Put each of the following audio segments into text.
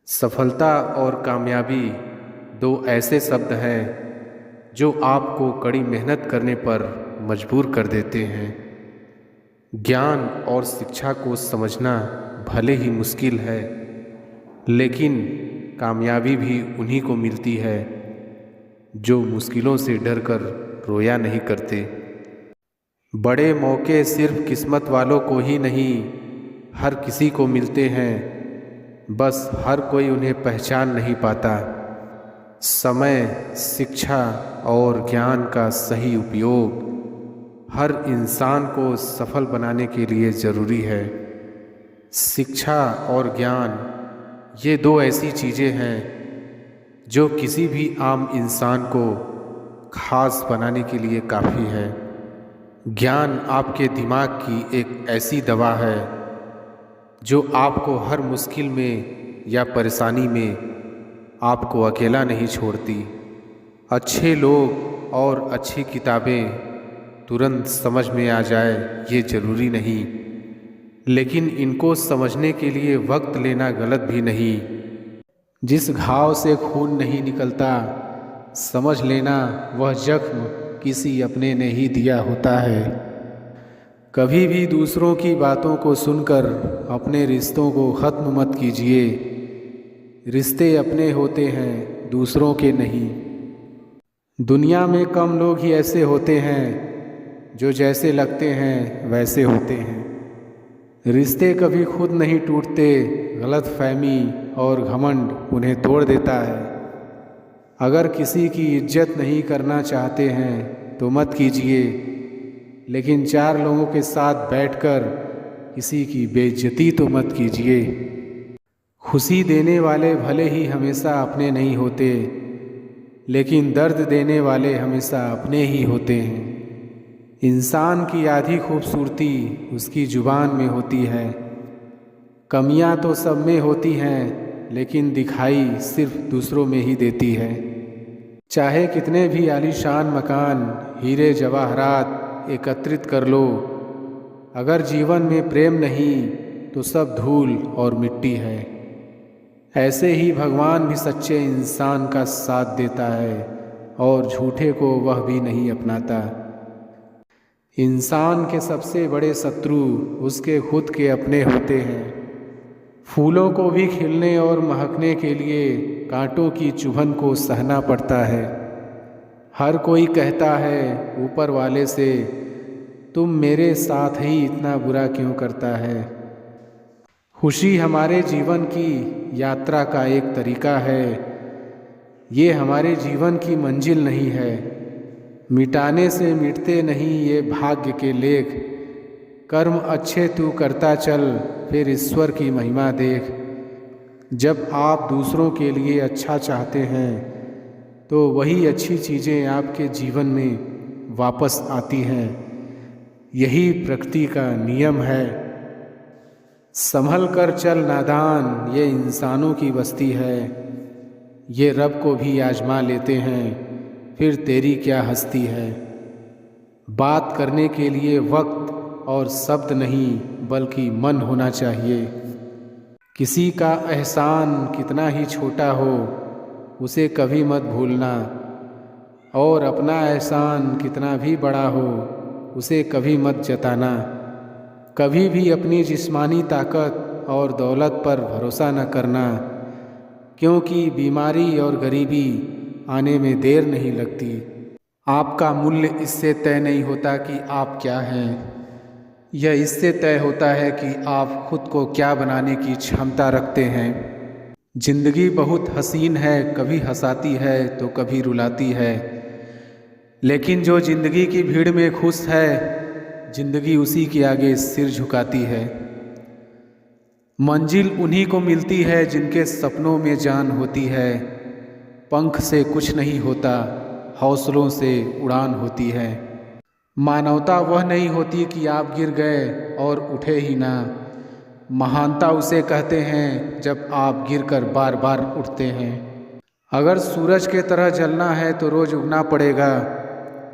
सफलता और कामयाबी दो ऐसे शब्द हैं जो आपको कड़ी मेहनत करने पर मजबूर कर देते हैं। ज्ञान और शिक्षा को समझना भले ही मुश्किल है, लेकिन कामयाबी भी उन्हीं को मिलती है जो मुश्किलों से डरकर रोया नहीं करते। बड़े मौके सिर्फ किस्मत वालों को ही नहीं, हर किसी को मिलते हैं, बस हर कोई उन्हें पहचान नहीं पाता। समय, शिक्षा और ज्ञान का सही उपयोग हर इंसान को सफल बनाने के लिए ज़रूरी है। शिक्षा और ज्ञान ये दो ऐसी चीज़ें हैं जो किसी भी आम इंसान को खास बनाने के लिए काफ़ी है। ज्ञान आपके दिमाग की एक ऐसी दवा है जो आपको हर मुश्किल में या परेशानी में आपको अकेला नहीं छोड़ती। अच्छे लोग और अच्छी किताबें तुरंत समझ में आ जाए ये ज़रूरी नहीं, लेकिन इनको समझने के लिए वक्त लेना गलत भी नहीं। जिस घाव से खून नहीं निकलता, समझ लेना वह जख्म किसी अपने ने ही दिया होता है। कभी भी दूसरों की बातों को सुनकर अपने रिश्तों को ख़त्म मत कीजिए। रिश्ते अपने होते हैं, दूसरों के नहीं। दुनिया में कम लोग ही ऐसे होते हैं जो जैसे लगते हैं वैसे होते हैं। रिश्ते कभी खुद नहीं टूटते, गलतफहमी और घमंड उन्हें तोड़ देता है। अगर किसी की इज्जत नहीं करना चाहते हैं तो मत कीजिए, लेकिन चार लोगों के साथ बैठकर किसी की बेइज्जती तो मत कीजिए। खुशी देने वाले भले ही हमेशा अपने नहीं होते, लेकिन दर्द देने वाले हमेशा अपने ही होते हैं। इंसान की आधी खूबसूरती उसकी ज़ुबान में होती है। कमियां तो सब में होती हैं, लेकिन दिखाई सिर्फ दूसरों में ही देती है। चाहे कितने भी आलीशान मकान, हीरे जवाहरात एकत्रित कर लो, अगर जीवन में प्रेम नहीं तो सब धूल और मिट्टी है। ऐसे ही भगवान भी सच्चे इंसान का साथ देता है और झूठे को वह भी नहीं अपनाता। इंसान के सबसे बड़े शत्रु उसके खुद के अपने होते हैं। फूलों को भी खिलने और महकने के लिए कांटों की चुभन को सहना पड़ता है। हर कोई कहता है ऊपर वाले से, तुम मेरे साथ ही इतना बुरा क्यों करता है। खुशी हमारे जीवन की यात्रा का एक तरीका है, ये हमारे जीवन की मंजिल नहीं है। मिटाने से मिटते नहीं ये भाग्य के लेख। कर्म अच्छे तू करता चल, फिर ईश्वर की महिमा देख। जब आप दूसरों के लिए अच्छा चाहते हैं तो वही अच्छी चीज़ें आपके जीवन में वापस आती हैं। यही प्रकृति का नियम है। संभल कर चल नादान, ये इंसानों की बस्ती है। ये रब को भी आजमा लेते हैं, फिर तेरी क्या हस्ती है। बात करने के लिए वक्त और शब्द नहीं, बल्कि मन होना चाहिए। किसी का एहसान कितना ही छोटा हो, उसे कभी मत भूलना, और अपना एहसान कितना भी बड़ा हो, उसे कभी मत जताना। कभी भी अपनी जिस्मानी ताकत और दौलत पर भरोसा न करना, क्योंकि बीमारी और गरीबी आने में देर नहीं लगती। आपका मूल्य इससे तय नहीं होता कि आप क्या हैं, यह इससे तय होता है कि आप खुद को क्या बनाने की क्षमता रखते हैं। जिंदगी बहुत हसीन है, कभी हंसाती है तो कभी रुलाती है, लेकिन जो जिंदगी की भीड़ में खुश है, जिंदगी उसी के आगे सिर झुकाती है। मंजिल उन्हीं को मिलती है जिनके सपनों में जान होती है। पंख से कुछ नहीं होता, हौसलों से उड़ान होती है। मानवता वह नहीं होती कि आप गिर गए और उठे ही ना। महानता उसे कहते हैं जब आप गिरकर बार बार उठते हैं। अगर सूरज के तरह जलना है तो रोज़ उगना पड़ेगा।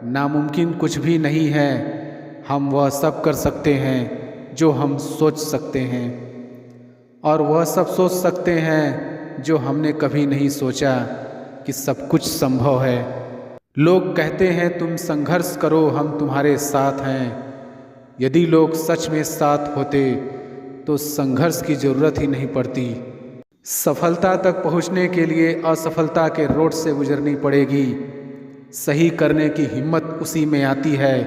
नामुमकिन कुछ भी नहीं है, हम वह सब कर सकते हैं जो हम सोच सकते हैं, और वह सब सोच सकते हैं जो हमने कभी नहीं सोचा कि सब कुछ संभव है। लोग कहते हैं तुम संघर्ष करो, हम तुम्हारे साथ हैं। यदि लोग सच में साथ होते तो संघर्ष की ज़रूरत ही नहीं पड़ती। सफलता तक पहुंचने के लिए असफलता के रोड से गुजरनी पड़ेगी। सही करने की हिम्मत उसी में आती है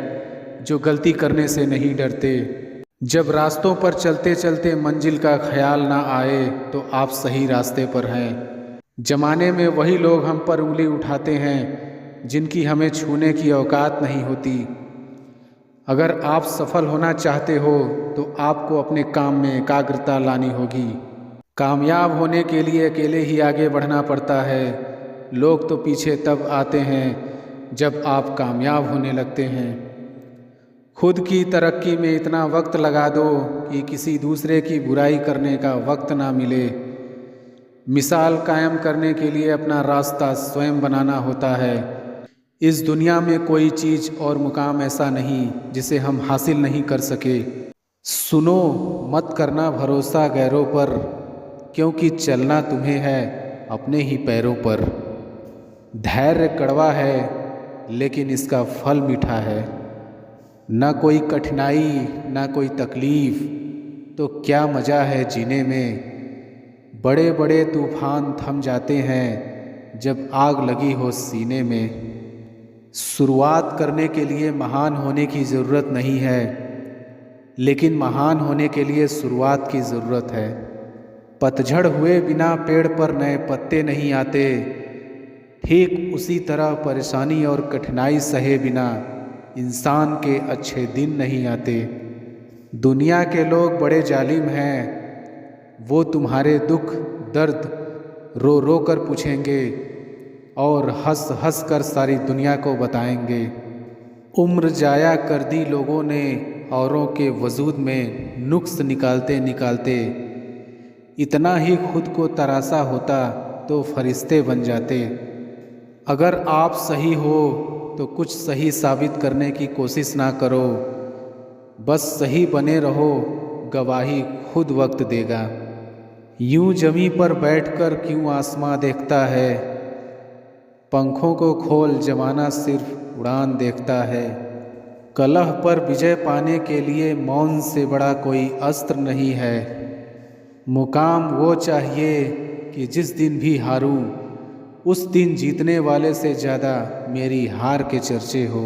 जो गलती करने से नहीं डरते। जब रास्तों पर चलते चलते मंजिल का ख्याल ना आए तो आप सही रास्ते पर हैं। जमाने में वही लोग हम पर उंगली उठाते हैं जिनकी हमें छूने की औकात नहीं होती। अगर आप सफल होना चाहते हो तो आपको अपने काम में एकाग्रता लानी होगी। कामयाब होने के लिए अकेले ही आगे बढ़ना पड़ता है। लोग तो पीछे तब आते हैं जब आप कामयाब होने लगते हैं। खुद की तरक्की में इतना वक्त लगा दो कि किसी दूसरे की बुराई करने का वक्त ना मिले। मिसाल कायम करने के लिए अपना रास्ता स्वयं बनाना होता है। इस दुनिया में कोई चीज़ और मुकाम ऐसा नहीं जिसे हम हासिल नहीं कर सके। सुनो, मत करना भरोसा गैरों पर, क्योंकि चलना तुम्हें है अपने ही पैरों पर। धैर्य कड़वा है लेकिन इसका फल मीठा है। न कोई कठिनाई न कोई तकलीफ तो क्या मज़ा है जीने में। बड़े बड़े तूफान थम जाते हैं जब आग लगी हो सीने में। शुरुआत करने के लिए महान होने की ज़रूरत नहीं है, लेकिन महान होने के लिए शुरुआत की ज़रूरत है। पतझड़ हुए बिना पेड़ पर नए पत्ते नहीं आते। ठीक उसी तरह परेशानी और कठिनाई सहे बिना इंसान के अच्छे दिन नहीं आते। दुनिया के लोग बड़े जालिम हैं। वो तुम्हारे दुख दर्द रो रो कर पूछेंगे और हंस हंस कर सारी दुनिया को बताएंगे। उम्र जाया कर दी लोगों ने औरों के वजूद में नुक्स निकालते निकालते। इतना ही खुद को तरासा होता तो फरिश्ते बन जाते। अगर आप सही हो तो कुछ सही साबित करने की कोशिश ना करो, बस सही बने रहो, गवाही खुद वक्त देगा। यूं जमी पर बैठकर क्यों आसमां देखता है, पंखों को खोल जमाना सिर्फ उड़ान देखता है। कलह पर विजय पाने के लिए मौन से बड़ा कोई अस्त्र नहीं है। मुकाम वो चाहिए कि जिस दिन भी हारूं उस दिन जीतने वाले से ज़्यादा मेरी हार के चर्चे हो।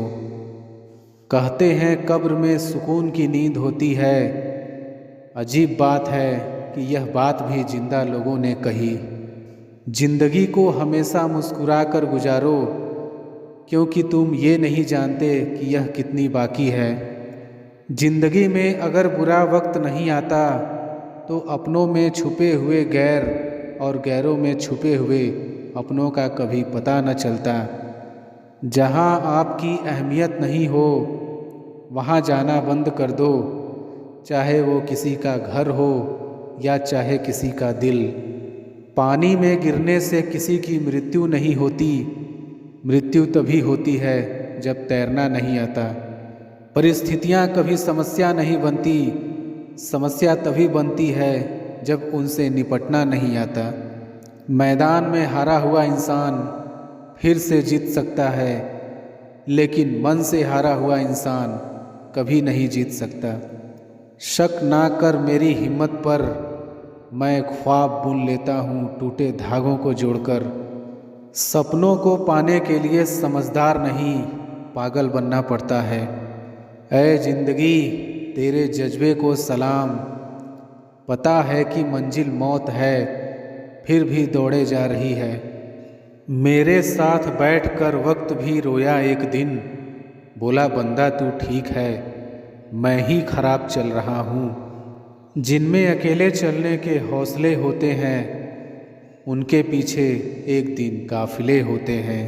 कहते हैं कब्र में सुकून की नींद होती है। अजीब बात है कि यह बात भी जिंदा लोगों ने कही। जिंदगी को हमेशा मुस्कुरा कर गुजारो, क्योंकि तुम ये नहीं जानते कि यह कितनी बाकी है। जिंदगी में अगर बुरा वक्त नहीं आता तो अपनों में छुपे हुए गैर और गैरों में छुपे हुए अपनों का कभी पता न चलता। जहाँ आपकी अहमियत नहीं हो वहाँ जाना बंद कर दो, चाहे वो किसी का घर हो या चाहे किसी का दिल। पानी में गिरने से किसी की मृत्यु नहीं होती। मृत्यु तभी होती है जब तैरना नहीं आता। परिस्थितियाँ कभी समस्या नहीं बनती। समस्या तभी बनती है जब उनसे निपटना नहीं आता। मैदान में हारा हुआ इंसान फिर से जीत सकता है, लेकिन मन से हारा हुआ इंसान कभी नहीं जीत सकता। शक ना कर मेरी हिम्मत पर, मैं ख्वाब बुन लेता हूँ टूटे धागों को जोड़कर। सपनों को पाने के लिए समझदार नहीं पागल बनना पड़ता है। ऐ जिंदगी तेरे जज्बे को सलाम। पता है कि मंजिल मौत है फिर भी दौड़े जा रही है। मेरे साथ बैठकर वक्त भी रोया एक दिन, बोला बंदा तू ठीक है, मैं ही खराब चल रहा हूँ। जिनमें अकेले चलने के हौसले होते हैं उनके पीछे एक दिन काफिले होते हैं।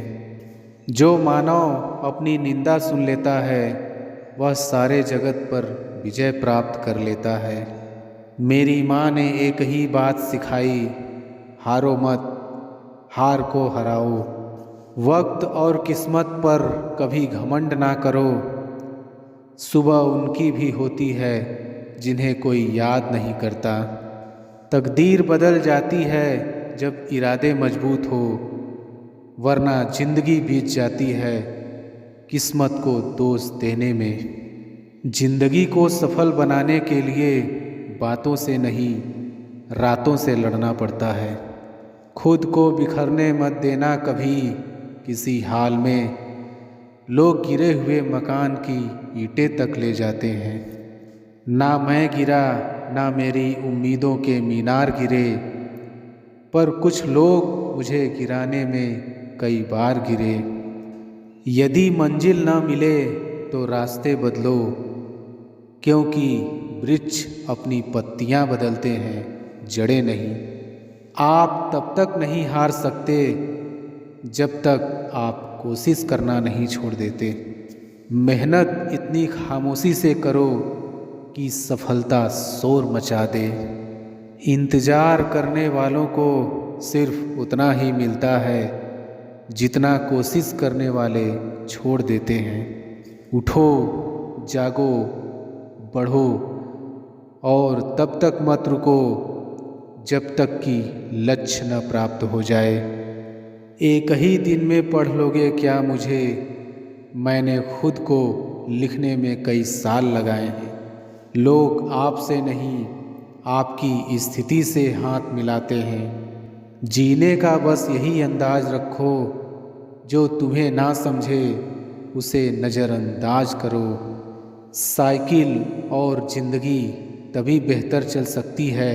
जो मानव अपनी निंदा सुन लेता है वह सारे जगत पर विजय प्राप्त कर लेता है। मेरी माँ ने एक ही बात सिखाई, हारो मत, हार को हराओ। वक्त और किस्मत पर कभी घमंड ना करो। सुबह उनकी भी होती है जिन्हें कोई याद नहीं करता। तकदीर बदल जाती है जब इरादे मजबूत हो, वरना जिंदगी बीत जाती है किस्मत को दोष देने में। जिंदगी को सफल बनाने के लिए बातों से नहीं, रातों से लड़ना पड़ता है। खुद को बिखरने मत देना कभी किसी हाल में। लोग गिरे हुए मकान की ईंटें तक ले जाते हैं। ना मैं गिरा, ना मेरी उम्मीदों के मीनार गिरे, पर कुछ लोग मुझे गिराने में कई बार गिरे। यदि मंजिल ना मिले तो रास्ते बदलो, क्योंकि वृक्ष अपनी पत्तियां बदलते हैं, जड़ें नहीं। आप तब तक नहीं हार सकते जब तक आप कोशिश करना नहीं छोड़ देते। मेहनत इतनी खामोशी से करो कि सफलता शोर मचा दे। इंतज़ार करने वालों को सिर्फ उतना ही मिलता है जितना कोशिश करने वाले छोड़ देते हैं। उठो, जागो, बढ़ो और तब तक मत रुको जब तक कि लक्ष्य न प्राप्त हो जाए। एक ही दिन में पढ़ लोगे क्या मुझे? मैंने खुद को लिखने में कई साल लगाए हैं। लोग आपसे नहीं, आपकी स्थिति से हाथ मिलाते हैं। जीने का बस यही अंदाज रखो, जो तुम्हें ना समझे उसे नज़रअंदाज करो। साइकिल और ज़िंदगी तभी बेहतर चल सकती है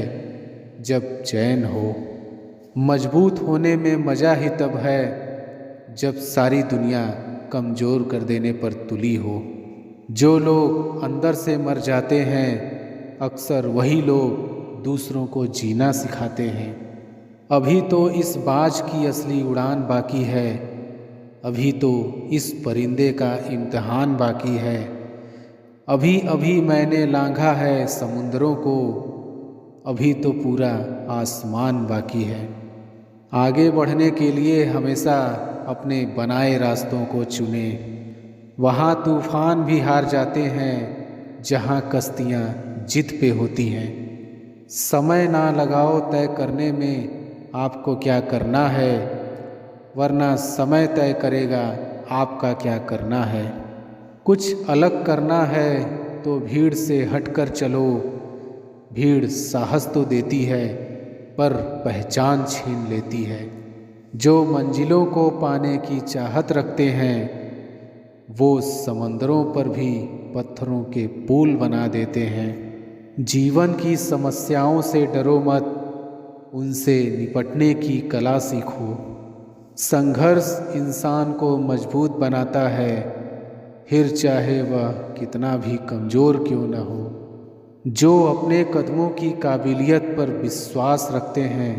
जब चैन हो। मजबूत होने में मज़ा ही तब है जब सारी दुनिया कमज़ोर कर देने पर तुली हो। जो लोग अंदर से मर जाते हैं, अक्सर वही लोग दूसरों को जीना सिखाते हैं। अभी तो इस बाज की असली उड़ान बाकी है, अभी तो इस परिंदे का इम्तिहान बाकी है। अभी अभी मैंने लांघा है समुंदरों को, अभी तो पूरा आसमान बाकी है। आगे बढ़ने के लिए हमेशा अपने बनाए रास्तों को चुने। वहाँ तूफान भी हार जाते हैं जहाँ कश्तियाँ जिद पे होती हैं। समय ना लगाओ तय करने में आपको क्या करना है, वरना समय तय करेगा आपका क्या करना है। कुछ अलग करना है तो भीड़ से हटकर चलो। भीड़ साहस तो देती है पर पहचान छीन लेती है। जो मंजिलों को पाने की चाहत रखते हैं वो समंदरों पर भी पत्थरों के पुल बना देते हैं। जीवन की समस्याओं से डरो मत, उनसे निपटने की कला सीखो। संघर्ष इंसान को मजबूत बनाता है, फिर चाहे वह कितना भी कमज़ोर क्यों न हो। जो अपने कदमों की काबिलियत पर विश्वास रखते हैं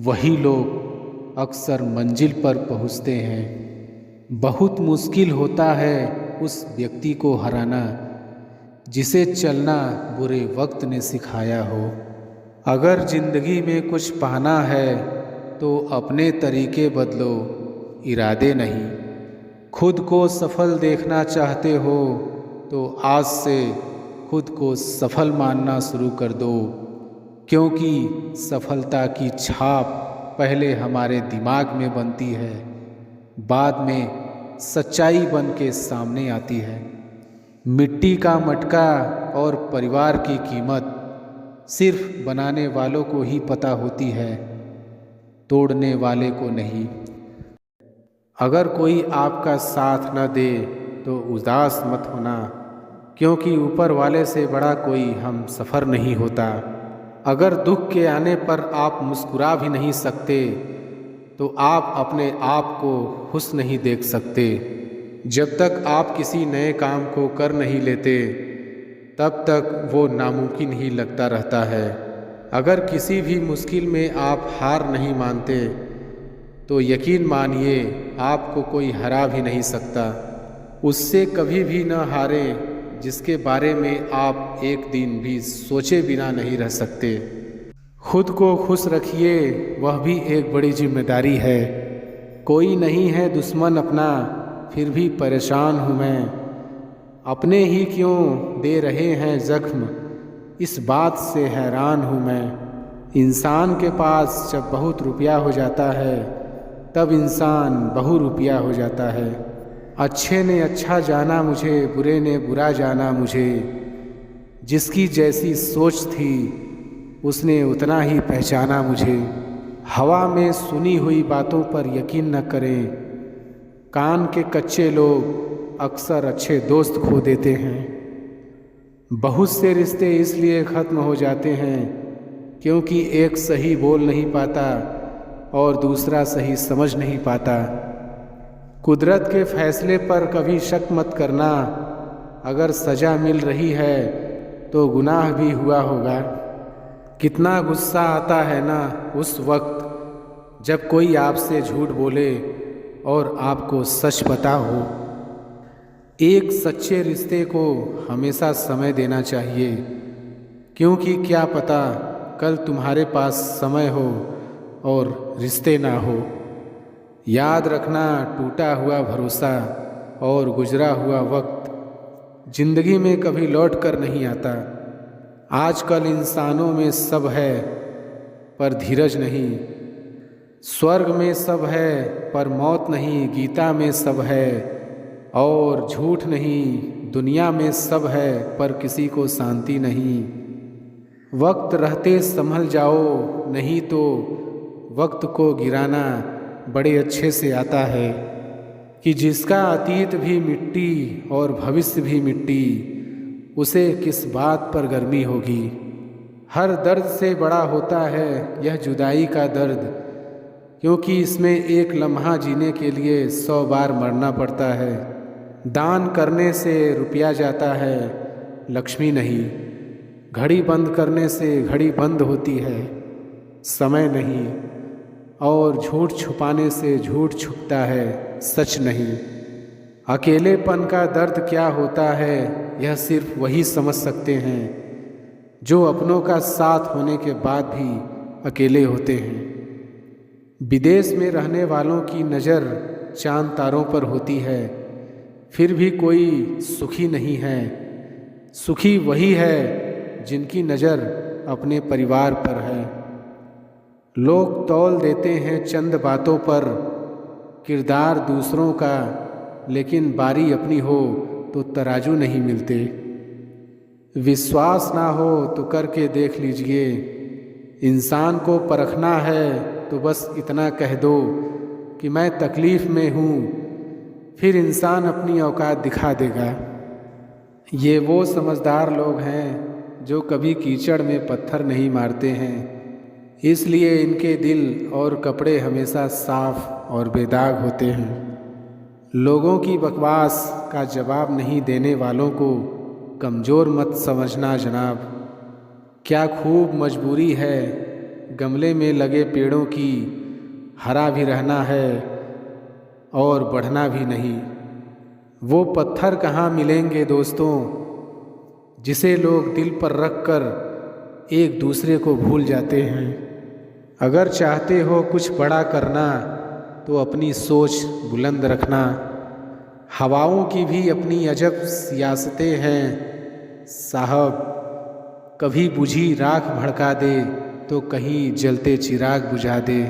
वही लोग अक्सर मंजिल पर पहुंचते हैं। बहुत मुश्किल होता है उस व्यक्ति को हराना जिसे चलना बुरे वक्त ने सिखाया हो। अगर ज़िंदगी में कुछ पाना है तो अपने तरीके बदलो, इरादे नहीं। खुद को सफल देखना चाहते हो तो आज से खुद को सफल मानना शुरू कर दो, क्योंकि सफलता की छाप पहले हमारे दिमाग में बनती है, बाद में सच्चाई बन के सामने आती है। मिट्टी का मटका और परिवार की कीमत सिर्फ बनाने वालों को ही पता होती है, तोड़ने वाले को नहीं। अगर कोई आपका साथ न दे तो उदास मत होना, क्योंकि ऊपर वाले से बड़ा कोई हम सफ़र नहीं होता। अगर दुख के आने पर आप मुस्कुरा भी नहीं सकते तो आप अपने आप को खुश नहीं देख सकते। जब तक आप किसी नए काम को कर नहीं लेते तब तक वो नामुमकिन ही लगता रहता है। अगर किसी भी मुश्किल में आप हार नहीं मानते तो यकीन मानिए आपको कोई हरा भी नहीं सकता। उससे कभी भी न हारें जिसके बारे में आप एक दिन भी सोचे बिना नहीं रह सकते। खुद को खुश रखिए, वह भी एक बड़ी जिम्मेदारी है। कोई नहीं है दुश्मन अपना, फिर भी परेशान हूँ मैं। अपने ही क्यों दे रहे हैं जख्म, इस बात से हैरान हूँ मैं। इंसान के पास जब बहुत रुपया हो जाता है तब इंसान बहुरूपिया हो जाता है। अच्छे ने अच्छा जाना मुझे, बुरे ने बुरा जाना मुझे। जिसकी जैसी सोच थी उसने उतना ही पहचाना मुझे। हवा में सुनी हुई बातों पर यकीन न करें। कान के कच्चे लोग अक्सर अच्छे दोस्त खो देते हैं। बहुत से रिश्ते इसलिए ख़त्म हो जाते हैं क्योंकि एक सही बोल नहीं पाता और दूसरा सही समझ नहीं पाता। कुदरत के फैसले पर कभी शक मत करना। अगर सज़ा मिल रही है तो गुनाह भी हुआ होगा। कितना गुस्सा आता है ना उस वक्त जब कोई आपसे झूठ बोले और आपको सच पता हो। एक सच्चे रिश्ते को हमेशा समय देना चाहिए, क्योंकि क्या पता कल तुम्हारे पास समय हो और रिश्ते ना हो। याद रखना, टूटा हुआ भरोसा और गुजरा हुआ वक्त जिंदगी में कभी लौट कर नहीं आता। आजकल इंसानों में सब है पर धीरज नहीं। स्वर्ग में सब है पर मौत नहीं। गीता में सब है और झूठ नहीं। दुनिया में सब है पर किसी को शांति नहीं। वक्त रहते संभल जाओ, नहीं तो वक्त को गिराना बड़े अच्छे से आता है कि जिसका अतीत भी मिट्टी और भविष्य भी मिट्टी, उसे किस बात पर गर्मी होगी। हर दर्द से बड़ा होता है यह जुदाई का दर्द, क्योंकि इसमें एक लम्हा जीने के लिए 100 बार मरना पड़ता है। दान करने से रुपया जाता है, लक्ष्मी नहीं। घड़ी बंद करने से घड़ी बंद होती है, समय नहीं। और झूठ छुपाने से झूठ छुपता है, सच नहीं। अकेलेपन का दर्द क्या होता है यह सिर्फ वही समझ सकते हैं जो अपनों का साथ होने के बाद भी अकेले होते हैं। विदेश में रहने वालों की नज़र चांद तारों पर होती है, फिर भी कोई सुखी नहीं है। सुखी वही है जिनकी नज़र अपने परिवार पर है। लोग तौल देते हैं चंद बातों पर किरदार दूसरों का, लेकिन बारी अपनी हो तो तराजू नहीं मिलते। विश्वास ना हो तो करके देख लीजिए। इंसान को परखना है तो बस इतना कह दो कि मैं तकलीफ़ में हूँ, फिर इंसान अपनी औकात दिखा देगा। ये वो समझदार लोग हैं जो कभी कीचड़ में पत्थर नहीं मारते हैं, इसलिए इनके दिल और कपड़े हमेशा साफ और बेदाग होते हैं। लोगों की बकवास का जवाब नहीं देने वालों को कमज़ोर मत समझना जनाब। क्या खूब मजबूरी है गमले में लगे पेड़ों की, हरा भी रहना है और बढ़ना भी नहीं। वो पत्थर कहाँ मिलेंगे दोस्तों जिसे लोग दिल पर रख कर एक दूसरे को भूल जाते हैं। अगर चाहते हो कुछ बड़ा करना तो अपनी सोच बुलंद रखना। हवाओं की भी अपनी अजब सियासतें हैं साहब। कभी बुझी राख भड़का दे तो कहीं जलते चिराग बुझा दे।